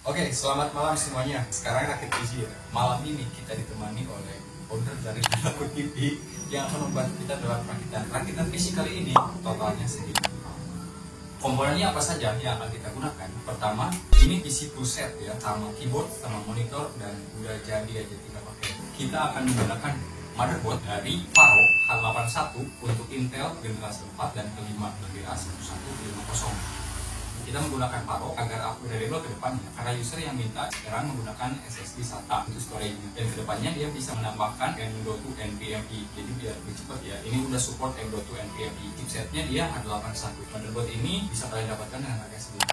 Oke, selamat malam semuanya. Sekarang Rakit TV ya. Malam ini kita ditemani oleh owner dari Rakit TV yang akan membantu kita dalam rakitan PC kali ini. Totalnya sedikit. Komponennya apa saja yang akan kita gunakan? Pertama, ini PC full set ya, sama keyboard, sama monitor, dan udah jadi aja kita pakai. Kita akan menggunakan motherboard dari Faro H81 untuk Intel generasi 4 dan kelima GA 1150. Kita menggunakan Faro agar upgradable ke depannya, karena user yang minta sekarang menggunakan SSD SATA untuk storage, dan kedepannya dia bisa menambahkan M.2 NVMe, jadi biar lebih cepat ya. Ini udah support M.2 NVMe. Chipsetnya dia H81. Motherboard ini bisa kalian dapatkan dengan harga segini.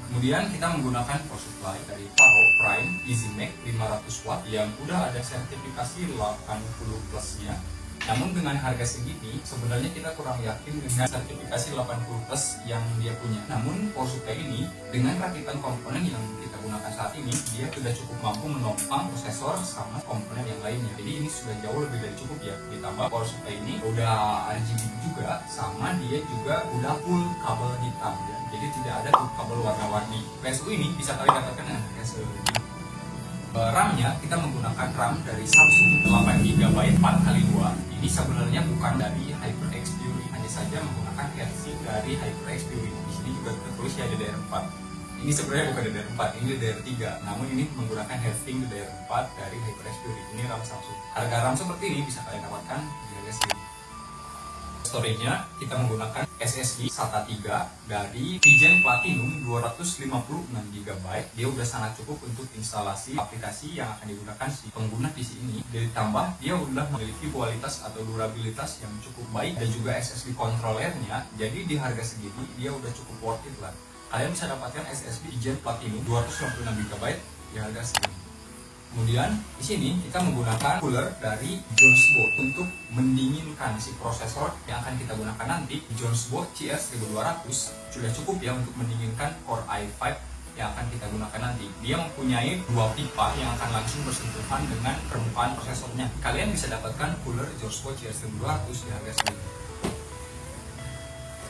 Kemudian kita menggunakan power supply dari Faro Prime EasyMax 500 watt yang udah ada sertifikasi 80 plusnya. Namun dengan harga segini, sebenarnya kita kurang yakin dengan sertifikasi 80 plus yang dia punya. Namun power supply ini, dengan rakitan komponen yang kita gunakan saat ini, dia sudah cukup mampu menopang prosesor sama komponen yang lainnya. Jadi ini sudah jauh lebih dari cukup ya. Ditambah power supply ini udah RGB juga, sama dia juga udah full kabel hitam ya. Jadi tidak ada tuh kabel warna-warni. PSU ini bisa kalian dapatkan dengan harga segini. RAM-nya kita menggunakan RAM dari Samsung 8GB 4x2. Ini sebenarnya bukan dari HyperX Fury, hanya saja menggunakan versi dari HyperX Fury. Di sini juga tertulis ya DDR4. Ini sebenarnya bukan DDR4, ini DDR3. Namun ini menggunakan heatsink DDR4 dari HyperX Fury. Ini RAM Samsung. Harga RAM seperti ini bisa kalian dapatkan di harga segini. Storage-nya kita menggunakan SSD SATA 3 dari Vigen Platinum 256GB. Dia udah sangat cukup untuk instalasi aplikasi yang akan digunakan si pengguna PC ini. Ditambah dia udah memiliki kualitas atau durabilitas yang cukup baik, dan juga SSD controllernya. Jadi di harga segini dia udah cukup worth it lah. Kalian bisa dapatkan SSD Vigen Platinum 256GB di harga segini. Kemudian di sini kita menggunakan cooler dari Jonesbo untuk mendinginkan si prosesor yang akan kita gunakan nanti. Jonesbo CR1200 sudah cukup ya untuk mendinginkan Core i5 yang akan kita gunakan nanti. Dia mempunyai dua pipa yang akan langsung bersentuhan dengan permukaan prosesornya. Kalian bisa dapatkan cooler Jonesbo CR1200 di harga segini.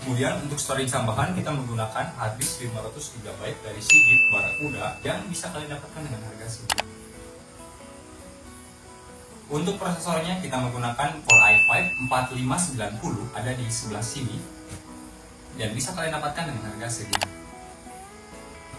Kemudian untuk storage tambahan kita menggunakan harddisk 500GB dari Seagate Barracuda yang bisa kalian dapatkan dengan harga segini. Untuk prosesornya kita menggunakan Core i5 4590, ada di sebelah sini, dan bisa kalian dapatkan dengan harga segini.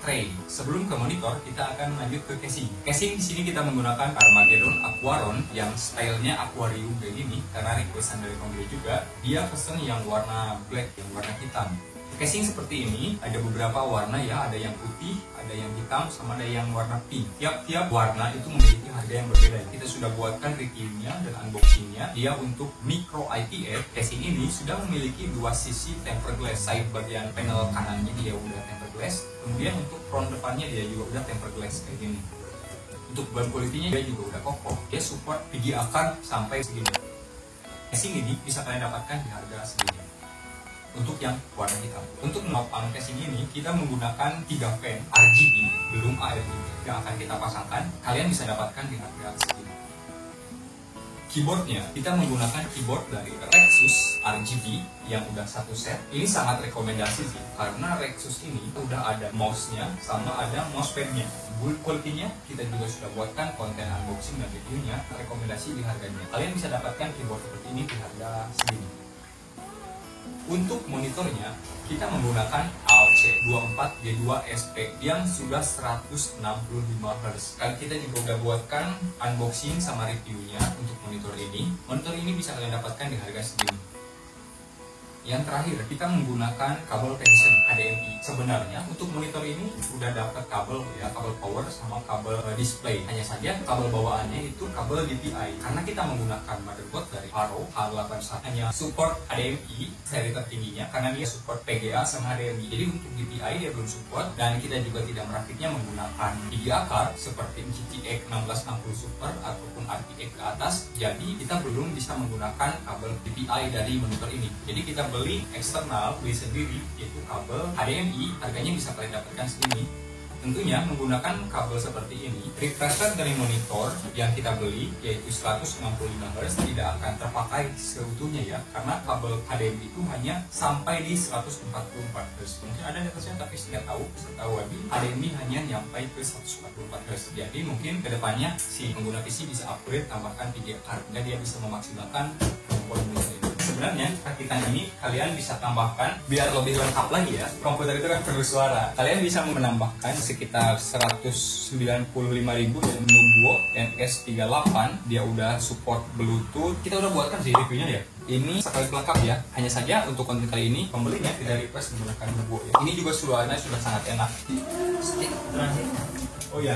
Tray. Sebelum ke monitor, kita akan lanjut ke casing. Casing di sini kita menggunakan Armageddon Aquaron yang stylenya aquarium kayak gini, karena requestan dari pembeli juga. Dia pesen yang warna black, yang warna hitam. Casing seperti ini ada beberapa warna ya, ada yang putih, ada yang hitam, sama ada yang warna pink. Tiap-tiap warna itu memiliki harga yang berbeda. Kita sudah buatkan reviewnya dan unboxingnya. Dia untuk micro IPS. Casing ini sudah memiliki dua sisi tempered glass. Side bagian panel kanannya dia udah tempered glass. Kemudian untuk front depannya dia juga udah tempered glass kayak gini. Untuk build quality-nya dia juga udah kokoh. Dia support VGA card sampai segini. Casing ini bisa kalian dapatkan di harga segini. Untuk yang warna hitam. Untuk menopang casing ini kita menggunakan 3 fan RGB, belum ARGB yang akan kita pasangkan. Kalian bisa dapatkan di harga segini. Keyboardnya kita menggunakan keyboard dari Rexus RGB yang udah satu set. Ini sangat rekomendasi sih, karena Rexus ini udah ada mouse-nya sama ada mousepadnya. Build quality-nya kita juga sudah buatkan konten unboxing dan reviewnya. Rekomendasi di harganya. Kalian bisa dapatkan keyboard seperti ini di harga segini. Untuk monitornya, kita menggunakan AOC 24G2SP yang sudah 165Hz. Kita juga udah buatkan unboxing sama reviewnya untuk monitor ini. Monitor ini bisa kalian dapatkan di harga segini. Yang terakhir, kita menggunakan kabel tension HDMI. Sebenarnya untuk monitor ini udah dapat kabel ya, kabel power sama kabel display. Hanya saja kabel bawaannya itu kabel DPI. Karena kita menggunakan motherboard dari Faro H81 hanya support HDMI seri tertingginya, karena dia support PGA sama HDMI. Jadi untuk DPI dia belum support, dan kita juga tidak merakitnya menggunakan VGA card seperti GTX 1660 Super ataupun RTX ke atas. Jadi kita belum bisa menggunakan kabel DPI dari monitor ini. Jadi kita beli eksternal, beli sendiri, yaitu kabel HDMI. Harganya bisa kalian dapatkan segini. Tentunya menggunakan kabel seperti ini, refresher dari monitor yang kita beli yaitu 165 Hz tidak akan terpakai seutuhnya ya, karena kabel HDMI itu hanya sampai di 144 Hz. Mungkin ada yang tersedia tapi saya tahu lagi HDMI hanya nyampe ke 144 Hz. Jadi mungkin kedepannya si pengguna PC bisa upgrade tambahkan video card dan dia bisa memaksimalkan komponen ini. Sebenarnya rakitan ini kalian bisa tambahkan biar lebih lengkap lagi ya. Komputer itu kan perlu suara. Kalian bisa menambahkan sekitar 195.000 dan Nubo NS38. Dia udah support Bluetooth. Kita udah buatkan sih reviewnya ya. Ini sekali pelengkap ya. Hanya saja untuk konten kali ini pembelinya tidak request menggunakan Nubo ya. Ini juga suaranya sudah sangat enak. Stick terakhir. Oh ya.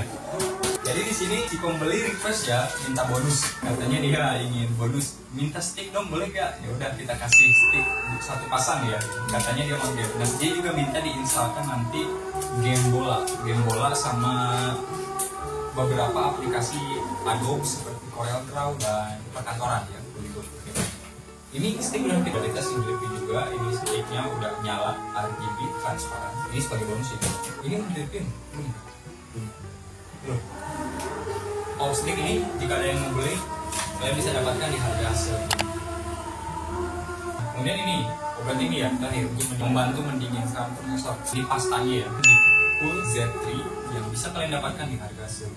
Jadi di sini si pembeli request ya minta bonus. Katanya dia ingin bonus, minta stick dong boleh gak? Ya udah kita kasih stick satu pasang ya. Katanya dia mau game. Dan dia juga minta diinstalkan nanti game bola sama beberapa aplikasi Adobe seperti CorelDRAW dan perkantoran ya. Ini stick udah kita testing review juga. Ini sticknya udah nyala RGB transparan. Ini sebagai bonus ya. Ini udah direview belum? Power stick ini jika ada yang mau beli kalian bisa dapatkan di harga hasil. Kemudian ini obat ini ya terakhir untuk membantu mendinginkan prosesor di pastanya ya, di Cool Z3 yang bisa kalian dapatkan di harga hasil.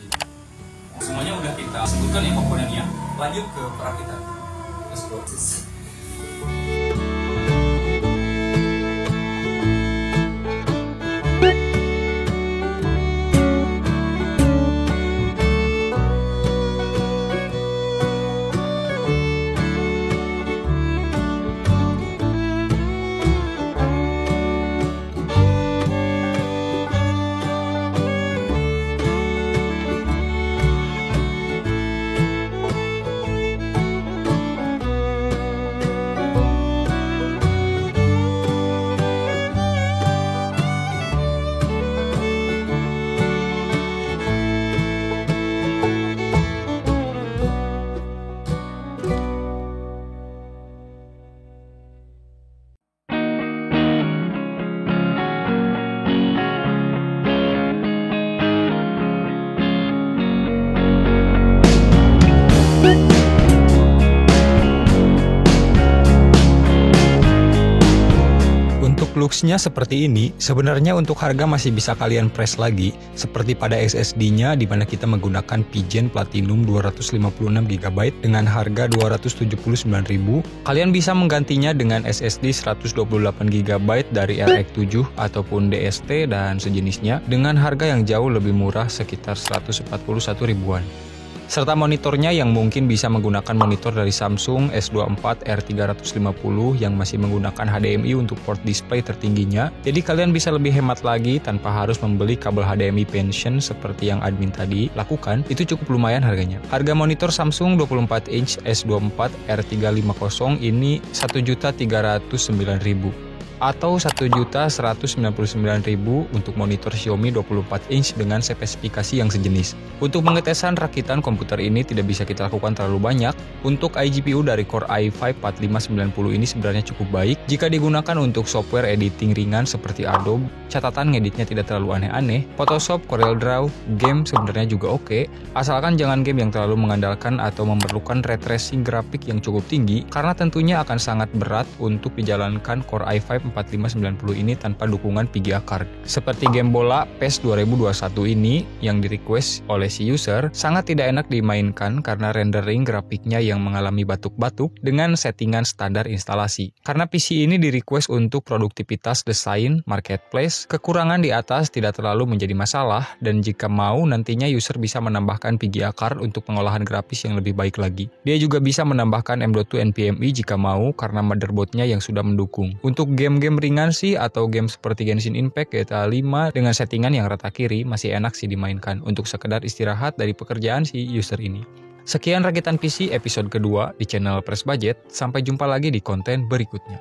Semuanya udah kita sebutkan ya komponennya. Lanjut ke perakitan. Let's go. Looks-nya seperti ini, sebenarnya untuk harga masih bisa kalian press lagi, seperti pada SSD-nya di mana kita menggunakan Pigeon Platinum 256GB dengan harga 279.000. Kalian bisa menggantinya dengan SSD 128GB dari RX7 ataupun DST dan sejenisnya dengan harga yang jauh lebih murah sekitar 141 ribuan. Serta monitornya yang mungkin bisa menggunakan monitor dari Samsung S24 R350 yang masih menggunakan HDMI untuk port display tertingginya. Jadi kalian bisa lebih hemat lagi tanpa harus membeli kabel HDMI pension seperti yang admin tadi lakukan. Itu cukup lumayan harganya. Harga monitor Samsung 24 inch S24 R350 ini 1.309.000. Atau 1.199.000 untuk monitor Xiaomi 24 inch dengan spesifikasi yang sejenis. Untuk pengetesan rakitan komputer ini tidak bisa kita lakukan terlalu banyak. Untuk iGPU dari Core i5 4590 ini sebenarnya cukup baik. Jika digunakan untuk software editing ringan seperti Adobe, catatan ngeditnya tidak terlalu aneh-aneh. Photoshop, CorelDRAW, game sebenarnya juga oke. Asalkan jangan game yang terlalu mengandalkan atau memerlukan ray tracing grafik yang cukup tinggi, karena tentunya akan sangat berat untuk dijalankan Core i5 4590 ini tanpa dukungan VGA card. Seperti game bola PES 2021 ini yang di request oleh si user, sangat tidak enak dimainkan karena rendering grafiknya yang mengalami batuk-batuk dengan settingan standar instalasi. Karena PC ini di request untuk produktivitas desain, marketplace, kekurangan di atas tidak terlalu menjadi masalah, dan jika mau nantinya user bisa menambahkan VGA card untuk pengolahan grafis yang lebih baik lagi. Dia juga bisa menambahkan M.2 NVMe jika mau karena motherboardnya yang sudah mendukung. Untuk game ringan sih atau game seperti Genshin Impact, GTA 5 dengan settingan yang rata kiri masih enak sih dimainkan untuk sekedar istirahat dari pekerjaan si user ini. Sekian rakitan PC episode kedua di channel Press Budget. Sampai jumpa lagi di konten berikutnya.